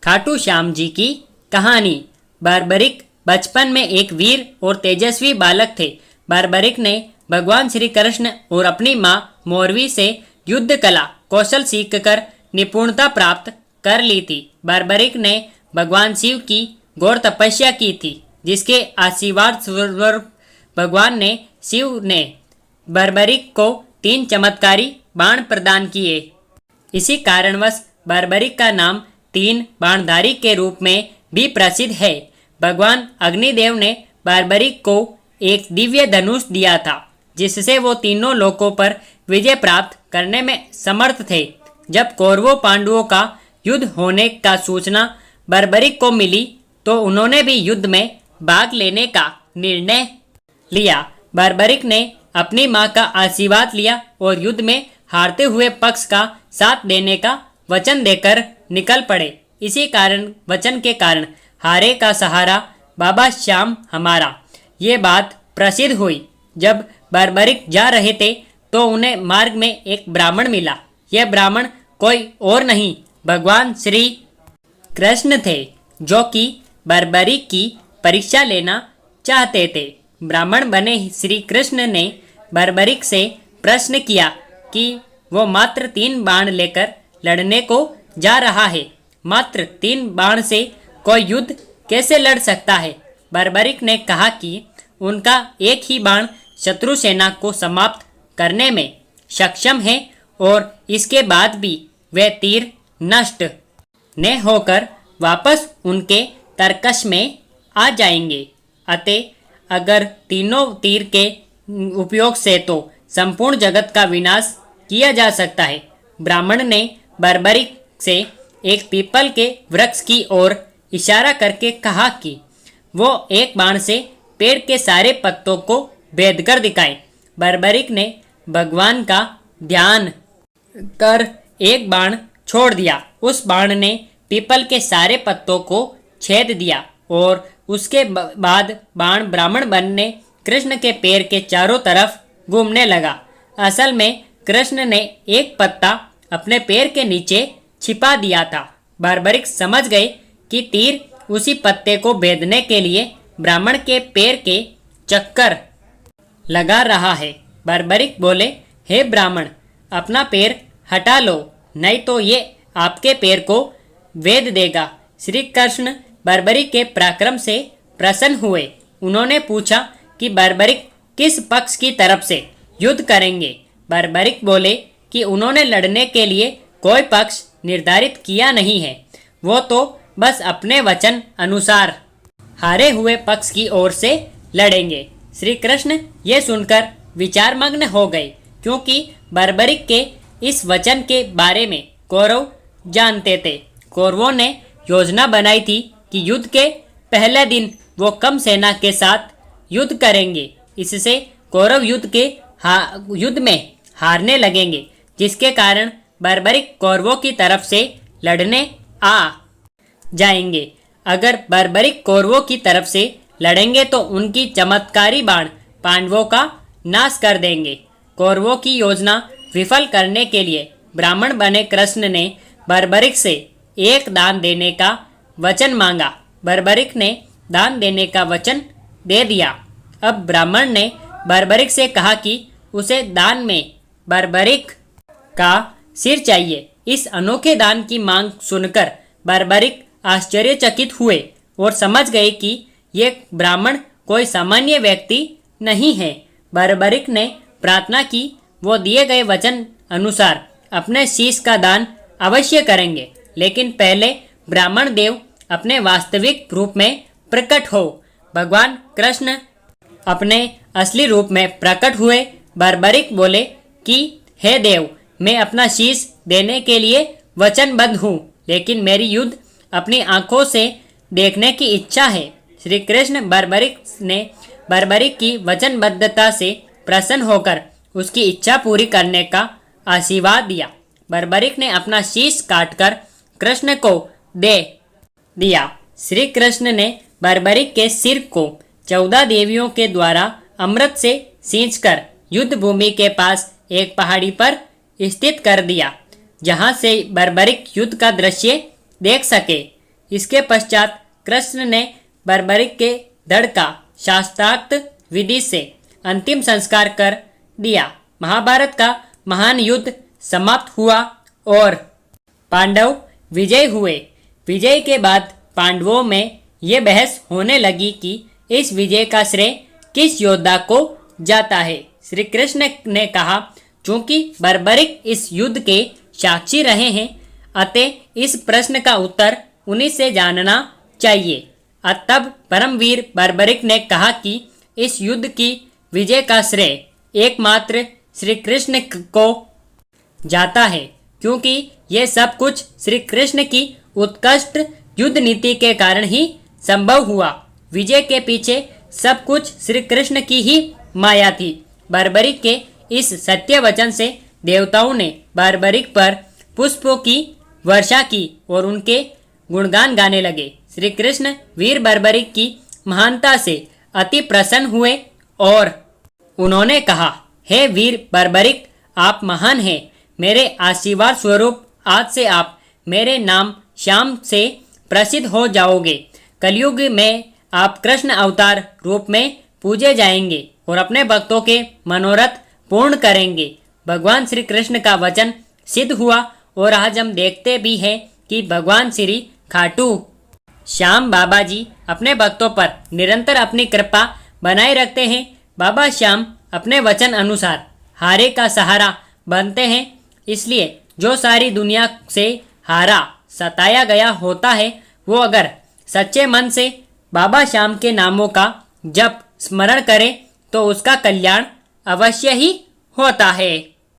खाटू श्याम जी की कहानी। बर्बरिक बचपन में एक वीर और तेजस्वी बालक थे। बर्बरिक ने भगवान श्री कृष्ण और अपनी माँ मोरवी से युद्ध कला कौशल सीखकर निपुणता प्राप्त कर ली थी। बर्बरिक ने भगवान शिव की घोर तपस्या की थी, जिसके आशीर्वाद स्वरूप भगवान ने शिव ने बर्बरिक को 3 चमत्कारी बाण प्रदान किए। इसी कारणवश बर्बरिक का नाम 3 बाणधारी के रूप में भी प्रसिद्ध है। भगवान अग्निदेव ने बर्बरिक को एक दिव्य धनुष दिया था, जिससे वो तीनों लोकों पर विजय प्राप्त करने में समर्थ थे। जब कौरवों पांडवों का युद्ध होने का सूचना बर्बरिक को मिली, तो उन्होंने भी युद्ध में भाग लेने का निर्णय लिया। बर्बरिक ने अपनी मां का आशीर्वाद लिया और युद्ध में हारते हुए पक्ष का साथ देने का वचन देकर निकल पड़े। इसी कारण वचन के कारण हारे का सहारा बाबा श्याम हमारा, ये बात प्रसिद्ध हुई। जब बर्बरिक जा रहे थे तो उन्हें मार्ग में एक ब्राह्मण मिला। यह ब्राह्मण कोई और नहीं, भगवान श्री कृष्ण थे, जो कि बर्बरिक की परीक्षा लेना चाहते थे। ब्राह्मण बने श्री कृष्ण ने बर्बरिक से प्रश्न किया कि वो मात्र 3 बाण लेकर लड़ने को जा रहा है। मात्र 3 बाण से कोई युद्ध कैसे लड़ सकता है? बर्बरिक ने कहा कि उनका एक ही बाण शत्रु सेना को समाप्त करने में सक्षम है और इसके बाद भी वे तीर नष्ट न होकर वापस उनके तरकश में आ जाएंगे। अतः अगर तीनों तीर के उपयोग से तो संपूर्ण जगत का विनाश किया जा सकता है। ब्राह्मण ने बर्बरिक से एक पीपल के वृक्ष की ओर इशारा करके कहा कि वो एक बाण से पेड़ के सारे पत्तों को भेद कर दिखाए। बर्बरिक ने भगवान का ध्यान कर एक बाण छोड़ दिया। उस बाण ने पीपल के सारे पत्तों को छेद दिया और उसके बाद बाण ब्राह्मण बन ने कृष्ण के पैर के चारों तरफ घूमने लगा। असल में कृष्ण ने एक पत्ता अपने पैर के नीचे छिपा दिया था। बर्बरिक समझ गए कि तीर उसी पत्ते को भेदने के लिए ब्राह्मण के पैर के चक्कर लगा रहा है। बर्बरिक बोले, हे ब्राह्मण, अपना पैर हटा लो, नहीं तो ये आपके पैर को वेद देगा। श्री कृष्ण बर्बरिक के पराक्रम से प्रसन्न हुए। उन्होंने पूछा कि बर्बरिक किस पक्ष की तरफ से युद्ध करेंगे। बर्बरिक बोले कि उन्होंने लड़ने के लिए कोई पक्ष निर्धारित किया नहीं है, वो तो बस अपने वचन अनुसार हारे हुए पक्ष की ओर से लड़ेंगे। श्री कृष्ण ये सुनकर विचारमग्न हो गए, क्योंकि बर्बरिक के इस वचन के बारे में कौरव जानते थे। कौरवों ने योजना बनाई थी कि युद्ध के पहले दिन वो कम सेना के साथ युद्ध करेंगे। इससे कौरव युद्ध में हारने लगेंगे, जिसके कारण बर्बरिक कौरवों की तरफ से लड़ने आ जाएंगे। अगर बर्बरिक कौरवों की तरफ से लड़ेंगे तो उनकी चमत्कारी बाण पांडवों का नाश कर देंगे। कौरवों की योजना विफल करने के लिए ब्राह्मण बने कृष्ण ने बर्बरिक से एक दान देने का वचन मांगा। बर्बरिक ने दान देने का वचन दे दिया। अब ब्राह्मण ने बर्बरिक से कहा कि उसे दान में बर्बरिक का सिर चाहिए। इस अनोखे दान की मांग सुनकर बर्बरिक आश्चर्यचकित हुए और समझ गए कि ये ब्राह्मण कोई सामान्य व्यक्ति नहीं है। बर्बरिक ने प्रार्थना की वो दिए गए वचन अनुसार अपने शीश का दान अवश्य करेंगे, लेकिन पहले ब्राह्मण देव अपने वास्तविक रूप में प्रकट हो। भगवान कृष्ण अपने असली रूप में प्रकट हुए। बर्बरिक बोले कि हे देव, मैं अपना शीश देने के लिए वचनबद्ध हूँ, लेकिन मेरी युद्ध अपनी आंखों से देखने की इच्छा है। श्री कृष्ण बर्बरिक की वचनबद्धता से प्रसन्न होकर उसकी इच्छा पूरी करने का आशीर्वाद दिया। बर्बरिक ने अपना शीश काटकर कृष्ण को दे दिया। श्री कृष्ण ने बर्बरिक के सिर को 14 देवियों के द्वारा अमृत से सींचकर युद्ध भूमि के पास एक पहाड़ी पर स्थित कर दिया, जहां से बर्बरिक युद्ध का दृश्य देख सके। इसके पश्चात कृष्ण ने बर्बरिक के धड़ का शास्त्रार्थ विधि से अंतिम संस्कार कर दिया। महाभारत का महान युद्ध समाप्त हुआ और पांडव विजय हुए। विजय के बाद पांडवों में ये बहस होने लगी कि इस विजय का श्रेय किस योद्धा को जाता है। श्री कृष्ण ने कहा, चूंकि बर्बरिक इस युद्ध के साक्षी रहे हैं, अतः इस प्रश्न का उत्तर उन्हीं से जानना चाहिए। तब परमवीर बर्बरिक ने कहा कि इस युद्ध की विजय का श्रेय एकमात्र श्री कृष्ण को जाता है, क्योंकि ये सब कुछ श्री कृष्ण की उत्कृष्ट युद्ध नीति के कारण ही संभव हुआ। विजय के पीछे सब कुछ श्री कृष्ण की ही माया थी। बर्बरिक के इस सत्य वचन से देवताओं ने बर्बरिक पर पुष्पों की वर्षा की और उनके गुणगान गाने लगे। श्री कृष्ण वीर बर्बरिक की महानता से अति प्रसन्न हुए और उन्होंने कहा, हे वीर बर्बरिक, आप महान हैं। मेरे आशीर्वाद स्वरूप आज से आप मेरे नाम श्याम से प्रसिद्ध हो जाओगे। कलयुग में आप कृष्ण अवतार रूप में पूजे जाएंगे और अपने भक्तों के मनोरथ पूर्ण करेंगे। भगवान श्री कृष्ण का वचन सिद्ध हुआ और आज हम देखते भी हैं कि भगवान श्री खाटू श्याम बाबा जी अपने भक्तों पर निरंतर अपनी कृपा बनाए रखते हैं। बाबा श्याम अपने वचन अनुसार हारे का सहारा बनते हैं। इसलिए जो सारी दुनिया से हारा सताया गया होता है, वो अगर सच्चे मन से बाबा श्याम के नामों का जप स्मरण करे तो उसका कल्याण अवश्य ही होता है।